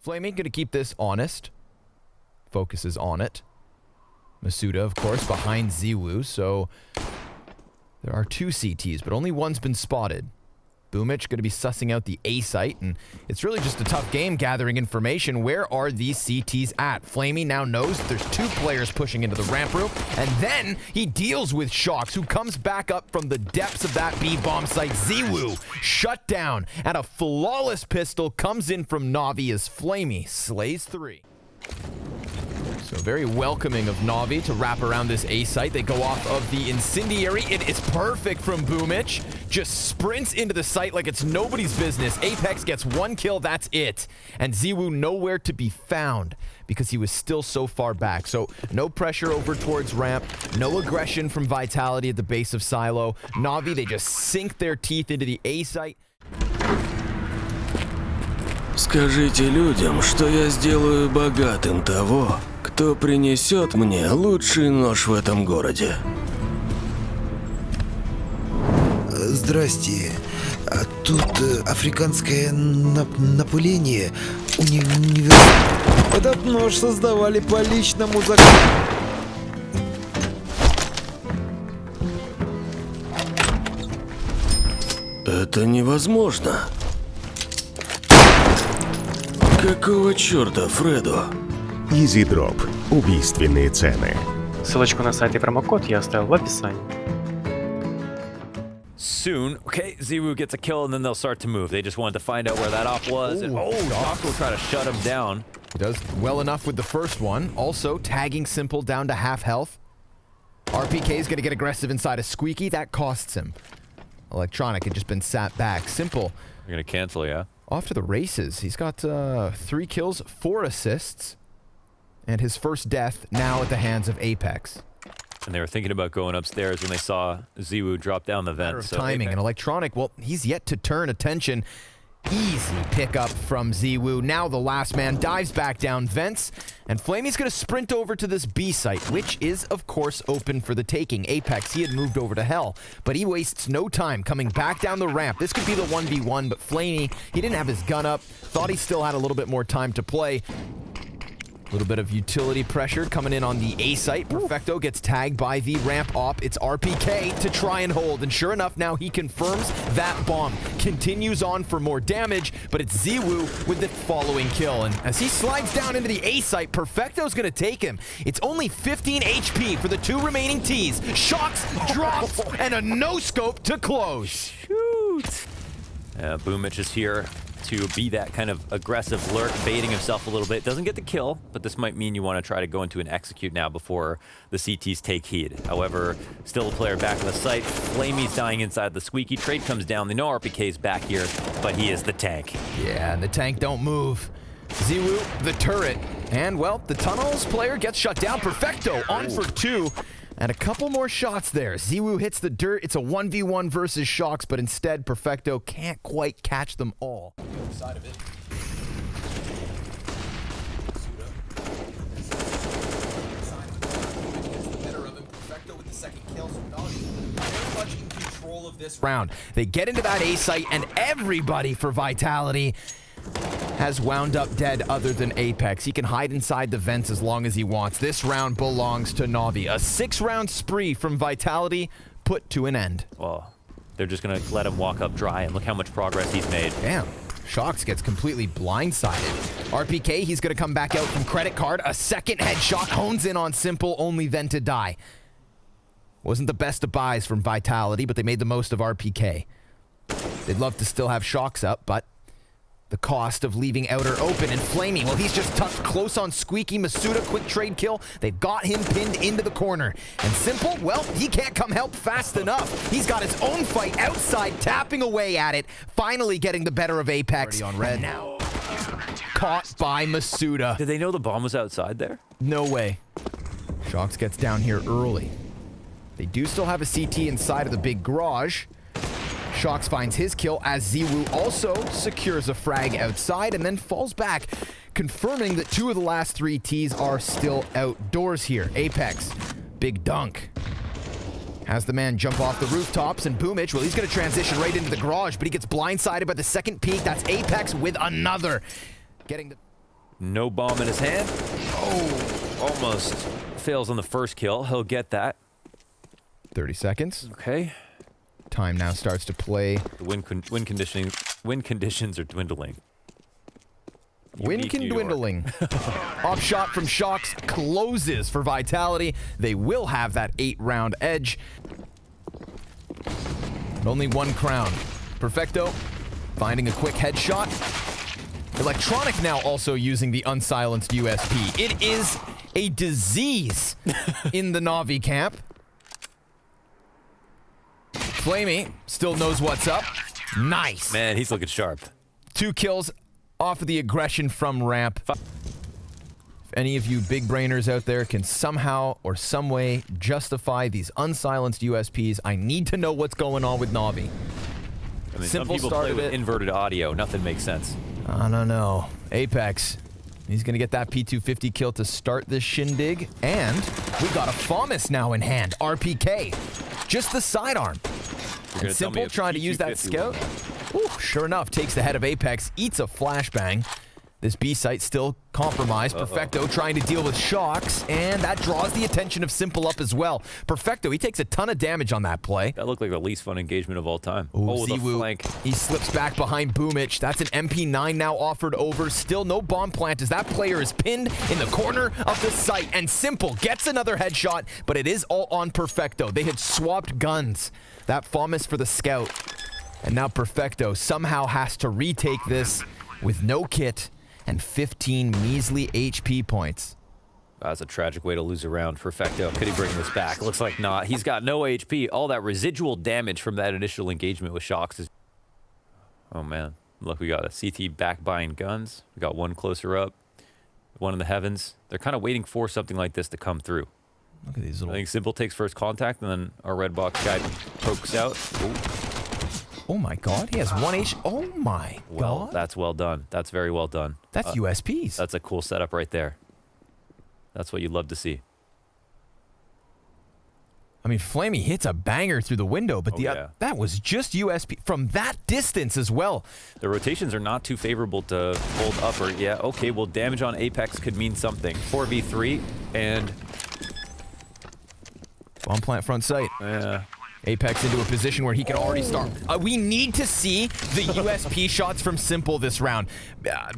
Flaming gonna keep this honest. Focuses on it. Masuda, of course, behind Ziwu, so there are 2 CTs, but only one's been spotted. Boomich going to be sussing out the A site, and it's really just a tough game gathering information. Where are these CTs at? Flamey now knows that there's 2 players pushing into the ramp room, and then he deals with Shox, who comes back up from the depths of that B-bomb site. Ziwu shut down, and a flawless pistol comes in from NaVi as Flamey slays 3. So very welcoming of NaVi to wrap around this A site. They go off of the incendiary. It is perfect from Boomich. Just sprints into the site like it's nobody's business. Apex gets 1 kill, that's it. And Ziwu nowhere to be found because he was still so far back. So no pressure over towards ramp. No aggression from Vitality at the base of Silo. NaVi, they just sink their teeth into the A site. Скажите людям, что я сделаю богатым того, кто принесет мне лучший нож в этом городе. Здрасте. Тут африканское напыление. Этот нож создавали по личному заказу. Это невозможно. Какого черта, Фредо? Easy Drop. Убийственные цены. Ссылочку на сайт и промокод я оставил в описании. Soon, okay, Ziwu gets a kill and then they'll start to move. They just wanted to find out where that op was. And Shox will try to shut him down. He does well enough with the first one. Also, tagging Simple down to half health. RPK is going to get aggressive inside of Squeaky. That costs him. Electronic had just been sat back. Simple. You're going to cancel, yeah? Off to the races. He's got 3 kills, 4 assists. And his first death now at the hands of Apex. And they were thinking about going upstairs when they saw Ziwu drop down the vent. So timing and Electronic, well, he's yet to turn attention. Easy pickup from Ziwu. Now the last man dives back down vents, and Flamey's going to sprint over to this B site, which is, of course, open for the taking. Apex, he had moved over to Hell, but he wastes no time coming back down the ramp. This could be the 1v1, but Flamey, he didn't have his gun up, thought he still had a little bit more time to play. A little bit of utility pressure coming in on the A site. Perfecto gets tagged by the ramp op. It's RPK to try and hold. And sure enough, now he confirms that bomb. Continues on for more damage, but it's Ziwu with the following kill. And as he slides down into the A site, Perfecto's going to take him. It's only 15 HP for the 2 remaining Ts. Shox drops and a no-scope to close. Shoot! Boomich is here to be that kind of aggressive lurk, baiting himself a little bit. Doesn't get the kill, but this might mean you want to try to go into an execute now before the CTs take heed. However, still a player back on the site. Flamey's dying inside the Squeaky. Trade comes down. They know RPK's back here, but he is the tank. Yeah, and the tank don't move. Ziwu, the turret. And, well, the tunnels player gets shut down. Perfecto on for 2. And a couple more shots there. Ziwu hits the dirt. It's a 1v1 versus Shox, but instead, Perfecto can't quite catch them all. The other side of it. Perfecto with the second kill, so not very much in control of this round. They get into that A site, and everybody for Vitality has wound up dead other than Apex. He can hide inside the vents as long as he wants. This round belongs to NaVi. A 6-round spree from Vitality put to an end. Well, they're just going to let him walk up dry, and look how much progress he's made. Damn. Shox gets completely blindsided. RPK, he's going to come back out from credit card. A second headshot hones in on Simple, only then to die. Wasn't the best of buys from Vitality, but they made the most of RPK. They'd love to still have Shox up, but the cost of leaving Outer open and Flaming. Well, he's just tucked close on Squeaky. Masuda, quick trade kill. They've got him pinned into the corner. And Simple, well, he can't come help fast enough. He's got his own fight outside, tapping away at it. Finally getting the better of Apex. On red now. Caught by Masuda. Did they know the bomb was outside there? No way. Shox gets down here early. They do still have a CT inside of the big garage. Shox finds his kill as Ziwu also secures a frag outside and then falls back, confirming that 2 of the last 3 Ts are still outdoors here. Apex, big dunk. Has the man jump off the rooftops, and Boomich, well, he's going to transition right into the garage, but he gets blindsided by the second peek. That's Apex with another. Getting the... No bomb in his hand. Oh, almost fails on the first kill. He'll get that. 30 seconds. Okay. Time now starts to play. The win conditions are dwindling. Win can dwindling. Off shot from Shocks closes for Vitality. They will have that 8-round edge. And only one crown. Perfecto finding a quick headshot. Electronic now also using the unsilenced USP. It is a disease in the NaVi camp. Flamey still knows what's up. Nice. Man, he's looking sharp. 2 kills off of the aggression from ramp. If any of you big brainers out there can somehow or some way justify these unsilenced USPs, I need to know what's going on with NaVi. I mean, Simple some people start play of with it. inverted audio. Nothing makes sense. I don't know. Apex. He's going to get that P250 kill to start this shindig. And we got a FAMAS now in hand. RPK. Just the sidearm. gonna And tell me Simple a trying to use that P250 scout. Ooh, sure enough, takes the head of Apex, eats a flashbang. This B site still compromised. Perfecto trying to deal with Shocks, and that draws the attention of Simple up as well. Perfecto, he takes a ton of damage on that play. That looked like the least fun engagement of all time. Ooh, the Ziwu, flank. he slips back behind Boomich. That's an MP9 now offered over. Still no bomb plant as that player is pinned in the corner of the site. And Simple gets another headshot, but it is all on Perfecto. They had swapped guns. That FAMAS for the scout. And now Perfecto somehow has to retake this with no kit and 15 measly HP points. That's a tragic way to lose a round. Perfecto. Could he bring this back? Looks like not. He's got no HP. All that residual damage from that initial engagement with Shocks is... Oh, man. Look, we got a CT back buying guns. We got one closer up. One in the heavens. They're kind of waiting for something like this to come through. Look at these I little... think Simple takes first contact, and then our red box guy pokes out. Ooh. Oh my god, he has 1 H. Oh my Well, god. that's well done. That's very well done. That's USPs. That's a cool setup right there. That's what you'd love to see. I mean, Flamey hits a banger through the window, but yeah. that was just USP from that distance as well. The rotations are not too favorable to hold upper. Yeah, okay, well, damage on Apex could mean something. 4v3, and... Bomb plant front sight. Yeah. Apex into a position where he can already start. We need to see the USP shots from Simple this round.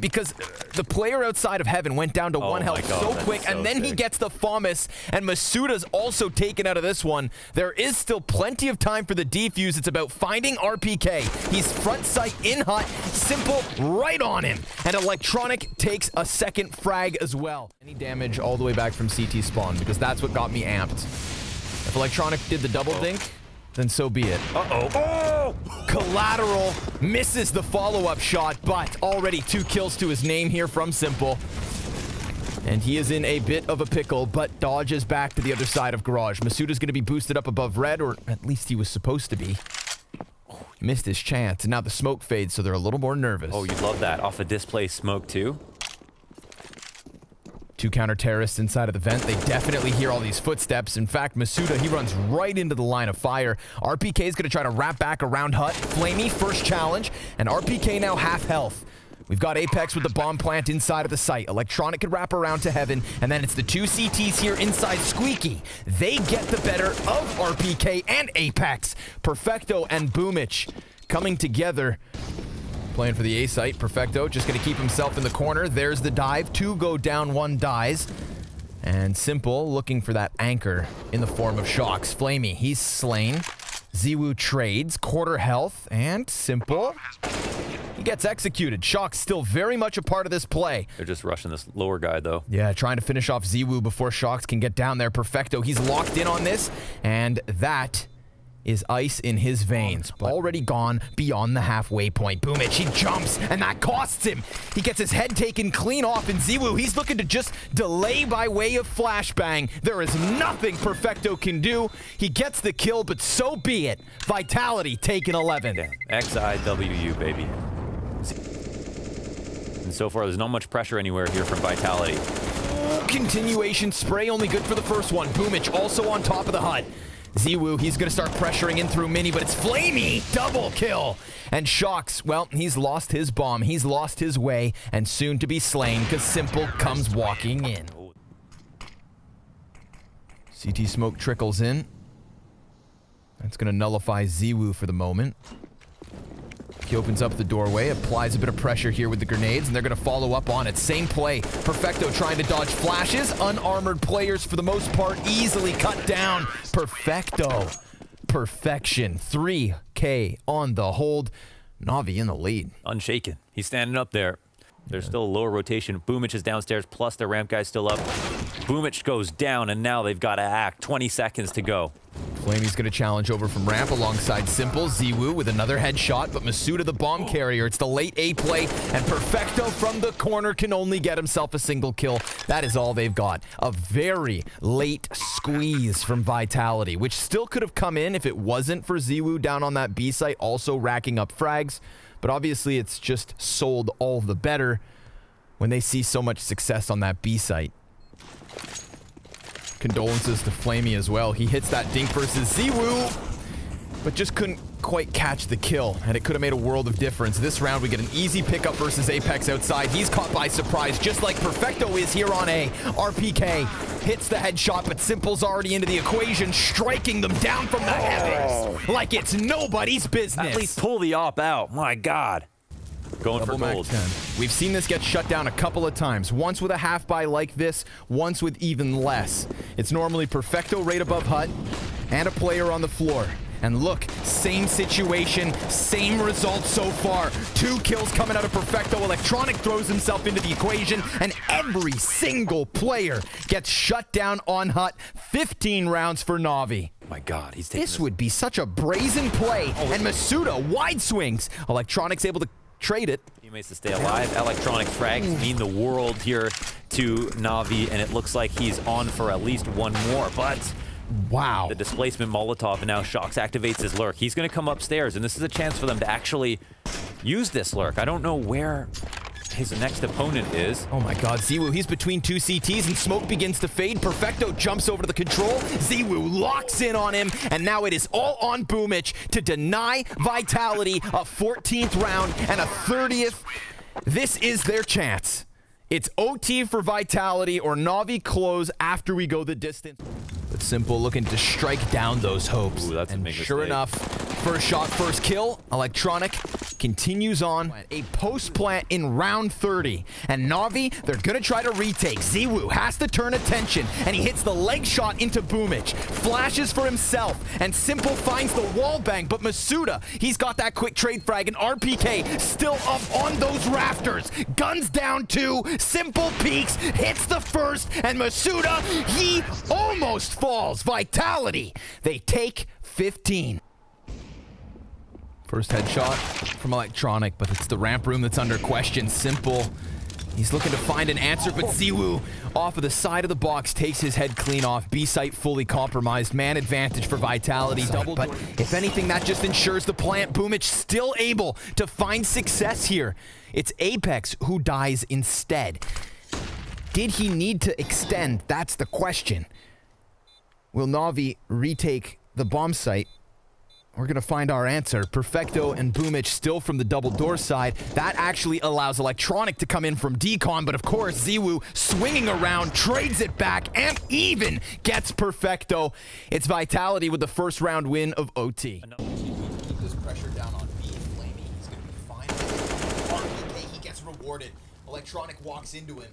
Because the player outside of Heaven went down to one my health God, so that's quick, so and then he sick. gets the FAMAS, and Masuda's also taken out of this one. There is still plenty of time for the defuse. It's about finding RPK. He's front sight in hut. Simple right on him. And Electronic takes a second frag as well. Any damage all the way back from CT spawn, because that's what got me amped. If Electronic did the double dink, then so be it. Uh-oh. Oh! Collateral misses the follow-up shot, but already 2 kills to his name here from Simple. And he is in a bit of a pickle, but dodges back to the other side of Garage. Masuda's going to be boosted up above red, or at least he was supposed to be. Missed his chance, and now the smoke fades, so they're a little more nervous. Oh, you'd love that. Off a display smoke, too. 2 counter-terrorists inside of the vent. They definitely hear all these footsteps. In fact, Masuda, he runs right into the line of fire. RPK is going to try to wrap back around hut. Flamey, first challenge, and RPK now half health. We've got Apex with the bomb plant inside of the site. Electronic could wrap around to Heaven, and then it's the 2 CTs here inside Squeaky. They get the better of RPK and Apex. Perfecto and Boomich coming together. Playing for the A site. Perfecto just going to keep himself in the corner. There's the dive. 2 go down, 1 dies. And Simple looking for that anchor in the form of Shocks. Flamey, he's slain. Ziwu trades, quarter health, and Simple, he gets executed. Shocks still very much a part of this play. They're just rushing this lower guy, though. Yeah, trying to finish off Ziwu before Shocks can get down there. Perfecto, he's locked in on this, and that is ice in his veins. Already gone beyond the halfway point. Boomich, he jumps, and that costs him. He gets his head taken clean off, and Ziwu, he's looking to just delay by way of flashbang. There is nothing Perfecto can do. He gets the kill, but so be it. Vitality taken 11. Yeah. XIWU, baby. And so far, there's not much pressure anywhere here from Vitality. Continuation spray, only good for the first one. Boomich also on top of the hut. Ziwu, he's going to start pressuring in through Mini, but it's Flamey. Double kill. And Shocks, well, he's lost his bomb. He's lost his way, and soon to be slain because Simple comes walking in. CT smoke trickles in. That's going to nullify Ziwu for the moment. He opens up the doorway, applies a bit of pressure here with the grenades, and they're going to follow up on it. Same play. Perfecto trying to dodge flashes. Unarmored players, for the most part, easily cut down. Perfecto. Perfection. 3K on the hold. NaVi in the lead. Unshaken. He's standing up there. There's still a lower rotation. Boomich is downstairs, plus the ramp guy's still up. Boomich goes down, and now they've got to act. 20 seconds to go. Flamey's going to challenge over from ramp alongside Simple. Ziwu with another headshot, but Masuda the bomb carrier. It's the late A play, and Perfecto from the corner can only get himself a single kill. That is all they've got. A very late squeeze from Vitality, which still could have come in if it wasn't for Ziwu down on that B site, also racking up frags. But obviously it's just sold all the better when they see so much success on that B site. Condolences to Flamey as well. He hits that dink versus Ziwu, but just couldn't quite catch the kill, and it could have made a world of difference. This round we get an easy pickup versus Apex outside. He's caught by surprise, just like Perfecto is here on A. RPK hits the headshot, but Simple's already into the equation, striking them down from the heavens like it's nobody's business. At least pull the op out. My God. Going Double for gold. Mac 10. We've seen this get shut down a couple of times. Once with a half buy like this, once with even less. It's normally Perfecto right above hut and a player on the floor. And look, same situation, same result so far. 2 kills coming out of Perfecto. Electronic throws himself into the equation, and every single player gets shut down on hut. 15 rounds for NaVi. My God, he's taking This would be such a brazen play. And Masuda, wide swings. Electronic's able to trade it. Teammates to stay alive. Electronic frags mean the world here to NaVi, and it looks like he's on for at least one more, but wow. the displacement Molotov, and now Shocks activates his lurk. He's going to come upstairs, and this is a chance for them to actually use this lurk. I don't know where his next opponent is. Oh my God, Ziwu, he's between 2 CTs and smoke begins to fade. Perfecto jumps over to the control. Ziwu locks in on him, and now it is all on Boomich to deny Vitality a 14th round and a 30th. This is their chance. It's OT for Vitality or NaVi close after we go the distance. But Simple looking to strike down those hopes. Ooh, that's a and big sure mistake. enough, first shot, first kill. Electronic continues on. A post plant in round 30. And NaVi, they're going to try to retake. Ziwu has to turn attention, and he hits the leg shot into Boomich. Flashes for himself, and Simple finds the wall bang, but Masuda, he's got that quick trade frag, and RPK still up on those rafters. Guns down 2, Simple peeks, hits the first, and Masuda, he almost falls. Vitality, they take 15. First headshot from Electronic, but it's the ramp room that's under question. Simple, he's looking to find an answer, but Ziwu off of the side of the box takes his head clean off. B site fully compromised. Man advantage for Vitality. Double, but if anything, that just ensures the plant. Boomich still able to find success here. It's Apex who dies instead. Did he need to extend? That's the question. Will NaVi retake the bomb site? We're going to find our answer. Perfecto and Boomich still from the double door side. That actually allows Electronic to come in from decon, but of course, Ziwu swinging around, trades it back, and even gets Perfecto. It's Vitality with the first round win of OT. Keep this pressure down on B. Flamey, he's going to be fine. RPK, he gets rewarded. Electronic walks into him.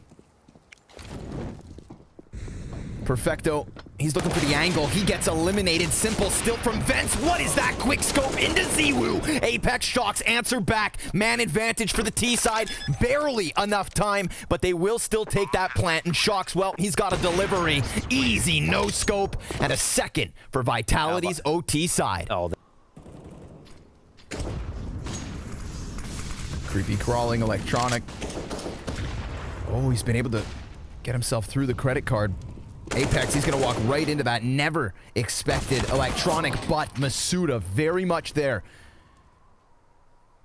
Perfecto, he's looking for the angle. He gets eliminated. Simple still from vents. What is that? Quick scope into Ziwu. Apex Shocks answer back. Man advantage for the T side. Barely enough time, but they will still take that plant. And Shocks, well, he's got a delivery. Easy no scope. And a second for Vitality's OT side. Oh, Creepy crawling Electronic. Oh, he's been able to get himself through the credit card. Apex, he's going to walk right into that. Never expected Electronic, but Masuda very much there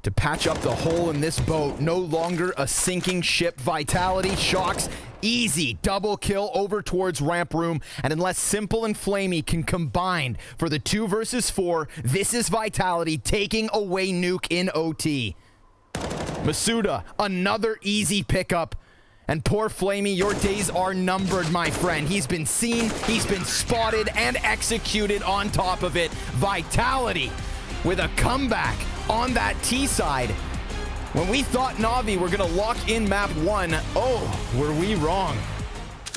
to patch up the hole in this boat. No longer a sinking ship. Vitality, Shocks Easy double kill over towards ramp room, and unless Simple and Flamey can combine for the 2 versus 4, this is Vitality taking away Nuke in OT. Masuda, another easy pickup. And poor Flamey, your days are numbered, my friend. He's been seen, he's been spotted, and executed on top of it. Vitality with a comeback on that T side. When we thought NaVi were going to lock in map 1, oh, were we wrong.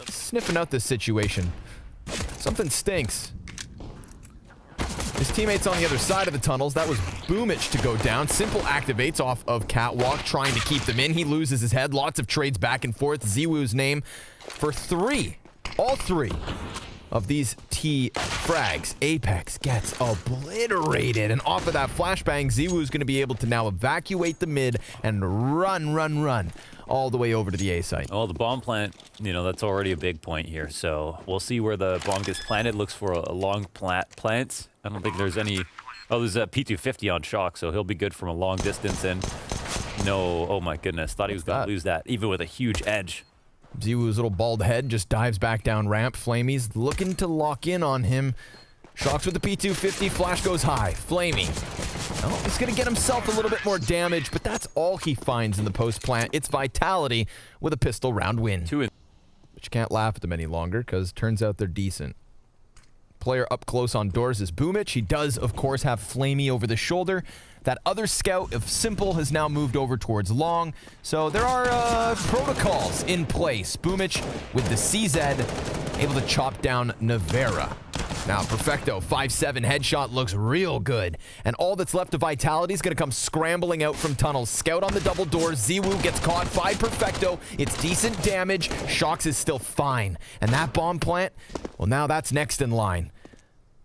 Sniffing out this situation. Something stinks. His teammates on the other side of the tunnels. That was Boomich to go down. Simple activates off of Catwalk, trying to keep them in. He loses his head. Lots of trades back and forth. ZywOo's name for 3. All 3 of these T frags. Apex gets obliterated. And off of that flashbang, ZywOo's going to be able to now evacuate the mid and run all the way over to the A site. Oh, the bomb plant, you know, that's already a big point here. So we'll see where the bomb gets planted. Looks for a long plant. I don't think there's any... Oh, there's a P250 on Shock, so he'll be good from a long distance. And no, oh my goodness, thought he was going to lose that, even with a huge edge. ZywOo's little bald head just dives back down ramp. Flamey's looking to lock in on him. Shocks with the P250, flash goes high. Flamey. Oh, he's going to get himself a little bit more damage, but that's all he finds in the post plant. It's Vitality with a pistol round win. But you can't laugh at them any longer, because turns out they're decent. Player up close on doors is Boomich. He does, of course, have Flamey over the shoulder. That other scout of Simple has now moved over towards Long. So there are protocols in place. Boomich with the CZ, able to chop down Navera. Now, Perfecto, 5-7 headshot looks real good. And all that's left of Vitality is going to come scrambling out from tunnels. Scout on the double door. ZywOo gets caught. 5 Perfecto. It's decent damage. Shocks is still fine. And that bomb plant, well, now that's next in line.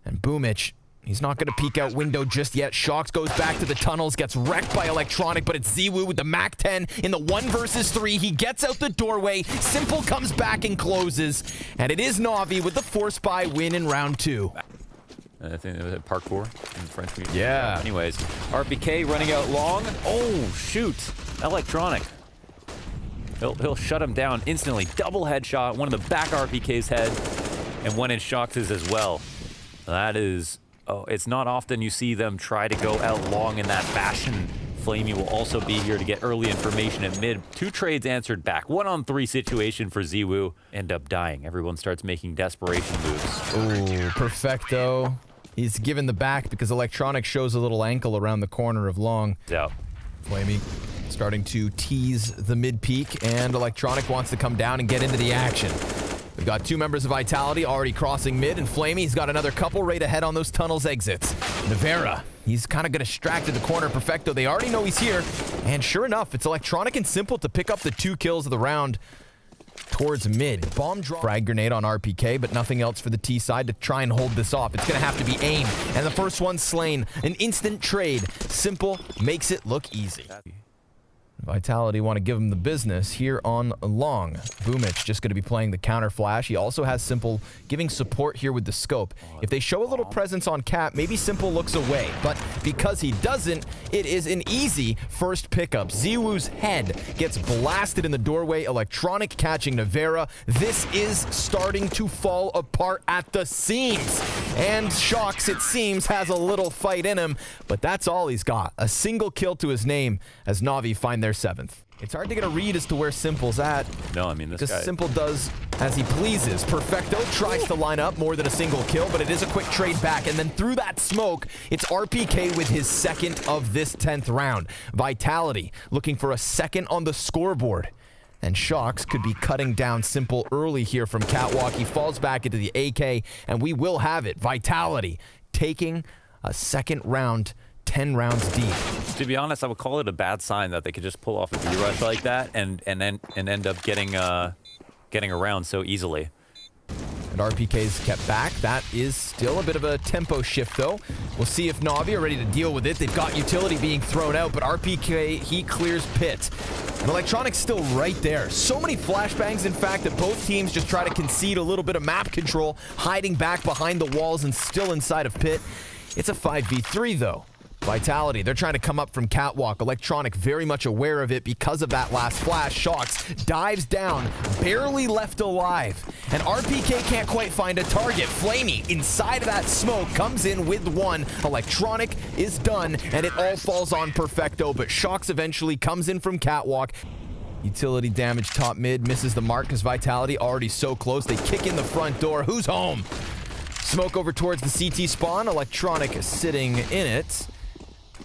And Boomich, he's not going to peek out window just yet. Shocks goes back to the tunnels, gets wrecked by Electronic, but it's ZywOo with the Mac 10 in the 1 versus 3. He gets out the doorway. Simple comes back and closes. And it is NaVi with the force buy win in round 2. I think it was parkour in French. Yeah. Anyways, RPK running out Long. Oh, shoot. Electronic. He'll shut him down instantly. Double headshot. One of the back RPK's head. And one in Shocks' as well. That is... Oh, it's not often you see them try to go out long in that fashion. Flamey will also be here to get early information at mid. 2 trades answered back. 1-on-3 situation for ZywOo. End up dying. Everyone starts making desperation moves. Ooh, Perfecto. He's given the back because Electronic shows a little ankle around the corner of Long. Yeah. Flamey starting to tease the mid peak, and Electronic wants to come down and get into the action. We've got 2 members of Vitality already crossing mid, and Flamey's got another couple right ahead on those tunnels exits. Navera, he's kind of going to distract in the corner. Perfecto, they already know he's here. And sure enough, it's Electronic and Simple to pick up the 2 kills of the round towards mid. Bomb drop. Frag grenade on RPK, but nothing else for the T side to try and hold this off. It's going to have to be aim. And the first one slain. An instant trade. Simple makes it look easy. Vitality want to give him the business here on Long. Boomich just going to be playing the counter flash. He also has Simple giving support here with the scope. If they show a little presence on Cap, maybe Simple looks away. But because he doesn't, it is an easy first pickup. ZywOo's head gets blasted in the doorway. Electronic catching Navera. This is starting to fall apart at the seams. And Shocks, it seems, has a little fight in him. But that's all he's got. A single kill to his name as NaVi find their 7th. It's hard to get a read as to where Simple's at. No, I mean, this guy... Because Simple does as he pleases. Perfecto tries to line up more than a single kill, but it is a quick trade back. And then through that smoke, it's RPK with his 2nd of this 10th round. Vitality looking for a 2nd on the scoreboard. And Shocks could be cutting down Simple early here from Catwalk. He falls back into the AK, and we will have it. Vitality taking a 2nd round 10 rounds deep. To be honest, I would call it a bad sign that they could just pull off a B-rush like that and end up getting around so easily. And RPK's kept back. That is still a bit of a tempo shift, though. We'll see if NaVi are ready to deal with it. They've got utility being thrown out, but RPK, he clears pit. And Electronic's still right there. So many flashbangs, in fact, that both teams just try to concede a little bit of map control, hiding back behind the walls and still inside of pit. It's a 5v3, though. Vitality, they're trying to come up from Catwalk. Electronic very much aware of it because of that last flash. Shocks dives down, barely left alive. And RPK can't quite find a target. Flamey, inside of that smoke, comes in with one. Electronic is done, and it all falls on Perfecto, but Shocks eventually comes in from Catwalk. Utility damage top mid, misses the mark because Vitality already so close. They kick in the front door. Who's home? Smoke over towards the CT spawn. Electronic is sitting in it.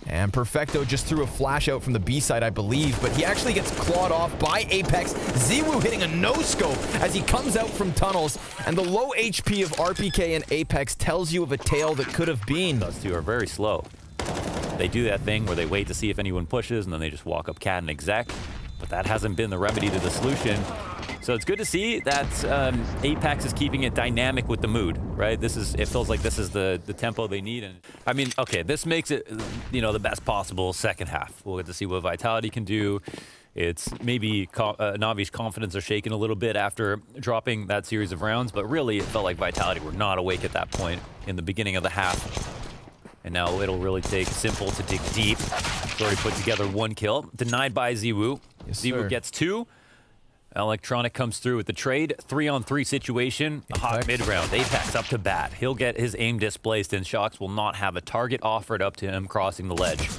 And Perfecto just threw a flash out from the B side, I believe, but he actually gets clawed off by Apex. Ziwu hitting a no-scope as he comes out from tunnels, and the low HP of RPK and Apex tells you of a tale that could have been. Those two are very slow. They do that thing where they wait to see if anyone pushes, and then they just walk up cat and exec, but that hasn't been the remedy to the solution. So it's good to see that Apex is keeping it dynamic with the mood, right? It feels like this is the tempo they need. And I mean, okay, this makes it, the best possible second half. We'll get to see what Vitality can do. It's maybe Navi's confidence are shaken a little bit after dropping that series of rounds, but really it felt like Vitality were not awake at that point in the beginning of the half. And now it'll really take Simple to dig deep. He's already put together one kill, denied by Ziwu. Yes, Ziwu sir. gets two. Electronic comes through with the trade. 3-on-3 situation. A hot mid-round. Apex up to bat. He'll get his aim displaced, and Shocks will not have a target offered up to him crossing the ledge.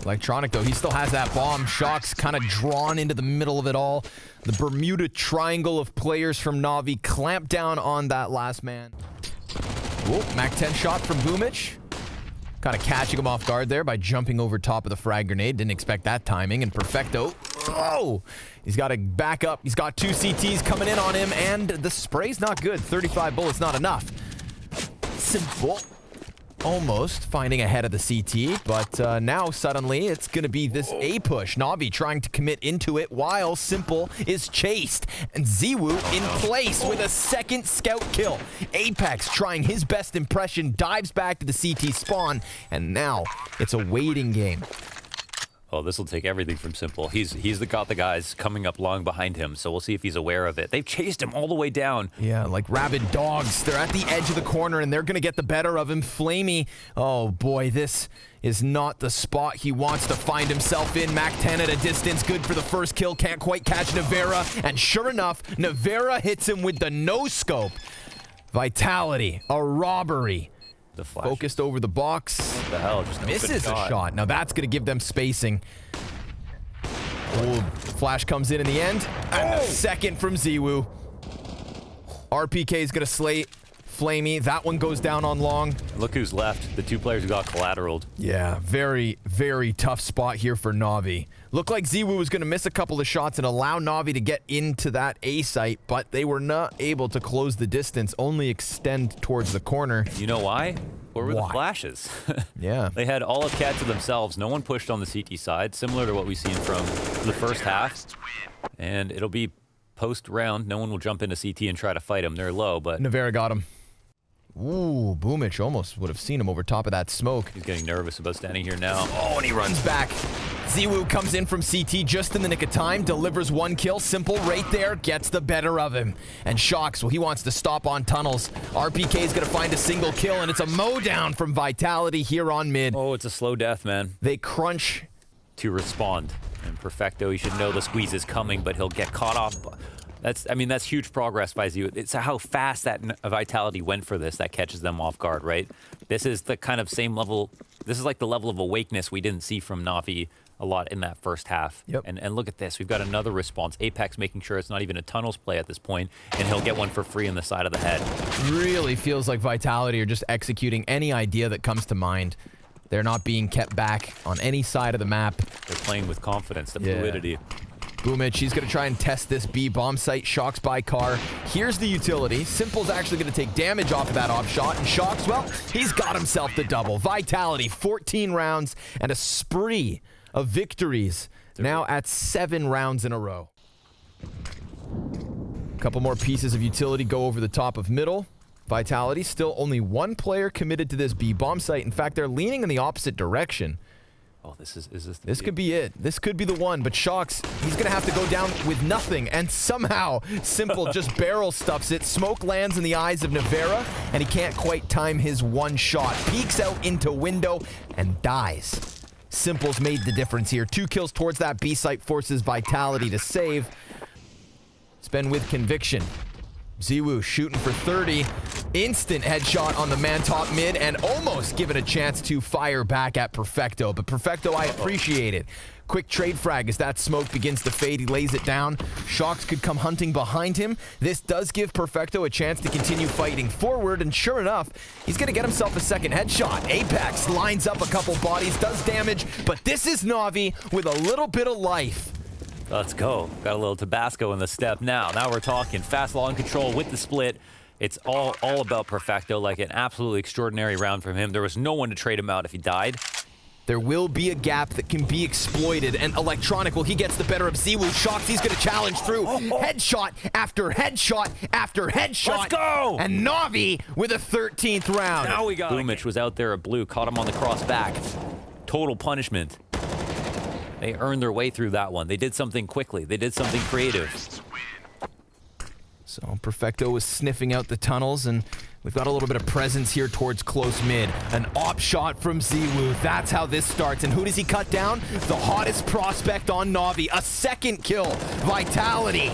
Electronic, though, he still has that bomb. Shocks kind of drawn into the middle of it all. The Bermuda Triangle of players from Navi clamp down on that last man. Whoa, Mac 10 shot from Boomich. Kind of catching him off guard there by jumping over top of the frag grenade. Didn't expect that timing. And Perfecto, oh, he's got to back up. He's got two CTs coming in on him, and the spray's not good. 35 bullets, not enough. Simple. Almost finding ahead of the CT, but now suddenly it's going to be this A push. Navi trying to commit into it while Simple is chased. And Ziwu in place with a second scout kill. Apex trying his best impression, dives back to the CT spawn, and now it's a waiting game. Oh, this will take everything from Simple. He's got the guys coming up long behind him, so we'll see if he's aware of it. They've chased him all the way down. Yeah, like rabid dogs. They're at the edge of the corner, and they're going to get the better of him. Flamey, oh boy, this is not the spot he wants to find himself in. Mac 10 at a distance, good for the first kill. Can't quite catch Navera, and sure enough, Navera hits him with the no-scope. Vitality, a robbery. The flash. Focused over the box. What the hell? Just Misses a shot. Now that's going to give them spacing. Oh, flash comes in the end. And a second from Ziwu. RPK is going to slay Flamey. That one goes down on long. Look who's left. The two players who got collateraled. Yeah, very, very tough spot here for Navi. Looked like Ziwu was going to miss a couple of shots and allow Navi to get into that A site, but they were not able to close the distance, only extend towards the corner. You know why? What were the Why? flashes? Yeah. They had all of Cat to themselves. No one pushed on the CT side, similar to what we've seen from the first half. And it'll be post-round. No one will jump into CT and try to fight him. They're low, but Navera got him. Ooh, Boomich almost would have seen him over top of that smoke. he's getting nervous about standing here now. Oh, and he runs back. Ziwu comes in from CT just in the nick of time, delivers one kill. Simple right there, gets the better of him. And Shocks, well, he wants to stop on tunnels. RPK is going to find a single kill, and it's a mow down from Vitality here on mid. Oh, it's a slow death, man. They crunch. To respond. And Perfecto, he should know the squeeze is coming, but he'll get caught off. That's huge progress by Ziwu. It's how fast that Vitality went for this that catches them off guard, right? This is the kind of same level. This is like the level of awakeness we didn't see from Navi a lot in that first half. Yep. And look at this. We've got another response. Apex making sure it's not even a tunnels play at this point, and he'll get one for free in the side of the head. Really feels like Vitality are just executing any idea that comes to mind. They're not being kept back on any side of the map. They're playing with confidence, the Yeah. fluidity. Boomich, he's going to try and test this B bomb site. Shocks by car. Here's the utility. Simple's actually going to take damage off of that off shot. And Shocks, well, he's got himself the double. Vitality, 14 rounds and a spree of victories. Now at 7 rounds in a row. A couple more pieces of utility go over the top of middle. Vitality, still only one player committed to this B bomb site. In fact, they're leaning in the opposite direction. Oh, is this This could be it. This could be the one, but Shocks, he's going to have to go down with nothing, and somehow Simple just barrel stuffs it. Smoke lands in the eyes of Navera, and he can't quite time his one shot. Peeks out into window and dies. Simple's made the difference here. 2 kills towards that B site forces Vitality to save. Spend with conviction. Ziwu shooting for 30. Instant headshot on the man top mid and almost given a chance to fire back at Perfecto. But Perfecto, I appreciate it. Quick trade frag as that smoke begins to fade. He lays it down. Shox could come hunting behind him. This does give Perfecto a chance to continue fighting forward. And sure enough, he's going to get himself a second headshot. Apex lines up a couple bodies, does damage. But this is NaVi with a little bit of life. Let's go. Got a little Tabasco in the step now. Now we're talking fast long control with the split. It's all about Perfecto, like an absolutely extraordinary round from him. There was no one to trade him out if he died. There will be a gap that can be exploited, and Electronic, well, he gets the better of Ziwu. Shox, he's going to challenge through. Headshot after headshot after headshot. Let's go! And NaVi with a 13th round. Now we got Boomich was out there at blue, caught him on the cross back. Total punishment. They earned their way through that one. They did something quickly. They did something creative. So Perfecto was sniffing out the tunnels, and we've got a little bit of presence here towards close mid. An op shot from Ziwu. That's how this starts. And who does he cut down? The hottest prospect on NaVi. A second kill. Vitality.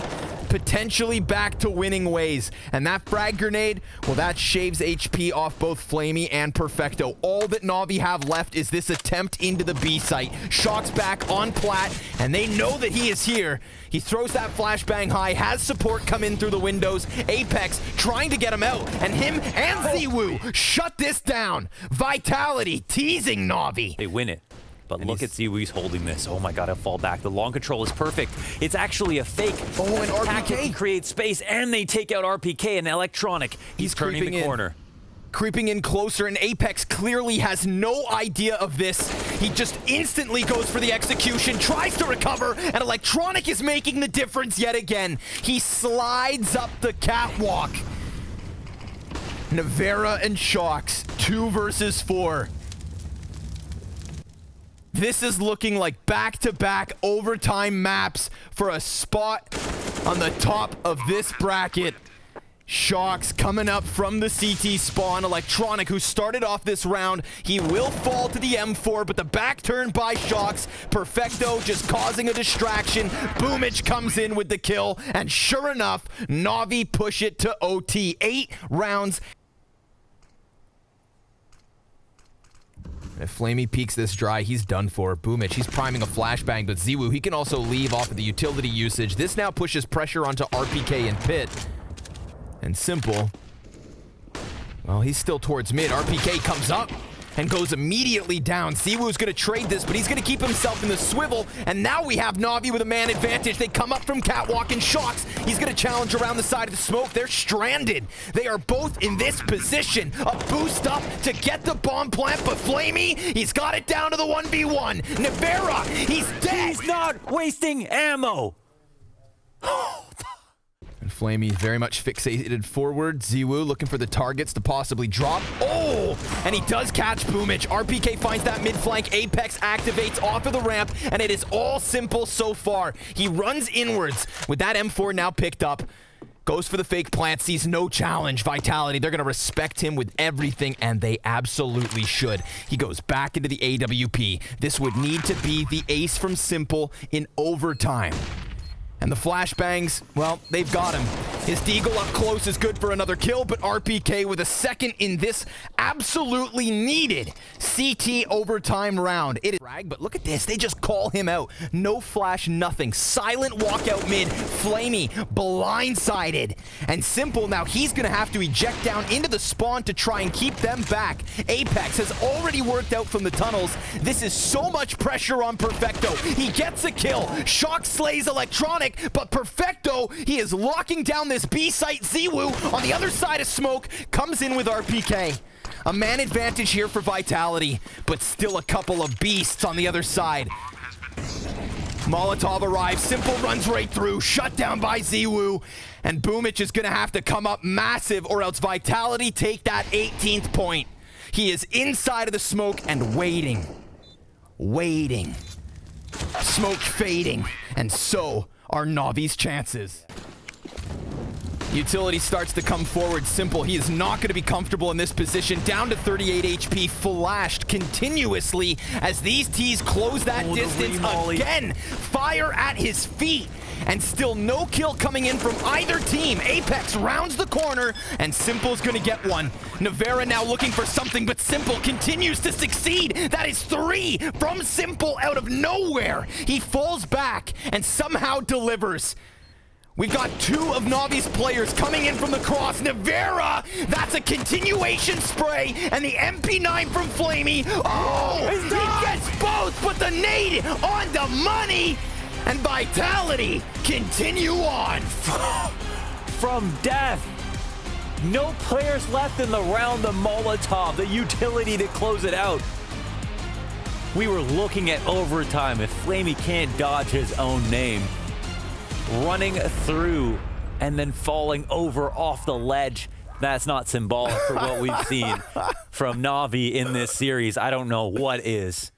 Potentially back to winning ways. And that frag grenade, well, that shaves HP off both Flamey and Perfecto. All that NaVi have left is this attempt into the B site. Shox back on plat, and they know that he is here. He throws that flashbang high, has support come in through the windows. Apex trying to get him out, and him and Ziwu shut this down. Vitality teasing NaVi. They win it. But and look at Ziwu's holding this. Oh my god, I'll fall back. The long control is perfect. It's actually a fake. Oh, and RPK creates space, and they take out RPK and Electronic. He's turning the corner. Creeping in closer, and Apex clearly has no idea of this. He just instantly goes for the execution, tries to recover, and Electronic is making the difference yet again. He slides up the catwalk. Navera and Shox, 2 versus 4. This is looking like back-to-back overtime maps for a spot on the top of this bracket. Shox coming up from the CT spawn. Electronic, who started off this round, he will fall to the M4, but the back turn by Shox. Perfecto just causing a distraction. Boomich comes in with the kill, and sure enough, NaVi push it to OT. 8 rounds. If Flamey peeks this dry, he's done for. Boomich, he's priming a flashbang, but Ziwu, he can also leave off of the utility usage. This now pushes pressure onto RPK and Pit. And Simple, well, he's still towards mid. RPK comes up and goes immediately down. Ziwu's gonna trade this, but he's gonna keep himself in the swivel, and now we have NaVi with a man advantage. They come up from catwalk, and Shox, he's gonna challenge around the side of the smoke. They're stranded. They are both in this position. A boost up to get the bomb plant, but Flamey, he's got it down to the 1v1. Navera, he's dead. He's not wasting ammo. And Flamey very much fixated forward. Ziwu looking for the targets to possibly drop. Oh! And he does catch Boomich. RPK finds that mid-flank. Apex activates off of the ramp, and it is all Simple so far. He runs inwards with that M4 now picked up. Goes for the fake plant, sees no challenge. Vitality, they're going to respect him with everything, and they absolutely should. He goes back into the AWP. This would need to be the ace from Simple in overtime. And the flashbangs, well, they've got him. His deagle up close is good for another kill, but RPK with a second in this absolutely needed CT overtime round. It is frag, but look at this. They just call him out. No flash, nothing. Silent walkout mid. Flamey blindsided. And Simple, now he's going to have to eject down into the spawn to try and keep them back. Apex has already worked out from the tunnels. This is so much pressure on Perfecto. He gets a kill. Shox slays Electronic. But Perfecto, he is locking down this B site. Ziwu on the other side of smoke comes in with RPK. A man advantage here for Vitality, but still a couple of beasts on the other side. Molotov arrives. Simple runs right through. Shut down by Ziwu. And Boomich is going to have to come up massive, or else Vitality take that 18th point. He is inside of the smoke and waiting. Waiting. Smoke fading. And so are NaVi's chances. Utility starts to come forward. Simple. He is not going to be comfortable in this position. Down to 38 HP, flashed continuously as these T's close that distance again. Fire at his feet. And still no kill coming in from either team. Apex rounds the corner, and Simple's gonna get one. Navera now looking for something, but Simple continues to succeed. That is 3 from Simple out of nowhere. He falls back and somehow delivers. We've got 2 of NaVi's players coming in from the cross. Navera, that's a continuation spray, and the MP9 from Flamey. Oh, he gets both, but the nade on the money. And Vitality continue on. From death. No players left in the round. The Molotov, the utility to close it out. We were looking at overtime. If Flamey can't dodge his own name. Running through and then falling over off the ledge. That's not symbolic for what we've seen from NaVi in this series. I don't know what is.